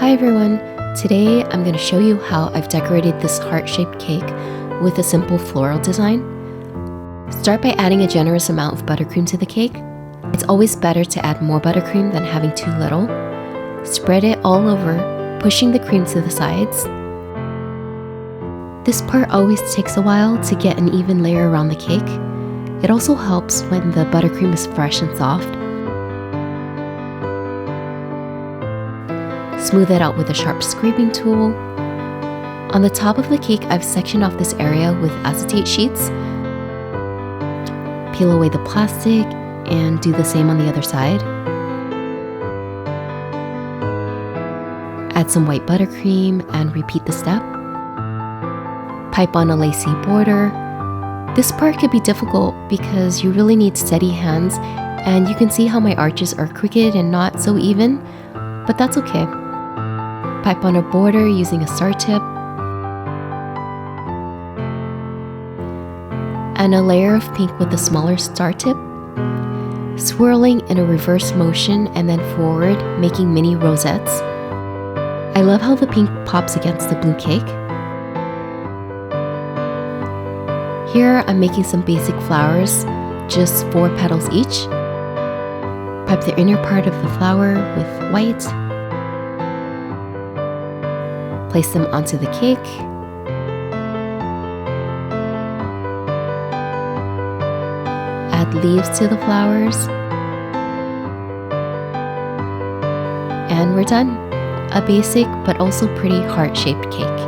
Hi everyone! Today I'm going to show you how I've decorated this heart-shaped cake with a simple floral design. Start by adding a generous amount of buttercream to the cake. It's always better to add more buttercream than having too little. Spread it all over, pushing the cream to the sides. This part always takes a while to get an even layer around the cake. It also helps when the buttercream is fresh and soft. Smooth it out with a sharp scraping tool. On the top of the cake, I've sectioned off this area with acetate sheets. Peel away the plastic and do the same on the other side. Add some white buttercream and repeat the step. Pipe on a lacy border. This part could be difficult because you really need steady hands, and you can see how my arches are crooked and not so even, but that's okay. Pipe on a border using a star tip, and a layer of pink with a smaller star tip, swirling in a reverse motion and then forward, making mini rosettes. I love how the pink pops against the blue cake. Here I'm making some basic flowers, just 4 petals each. Pipe the inner part of the flower with white. Place them onto the cake. Add leaves to the flowers. And we're done. A basic but also pretty heart-shaped cake.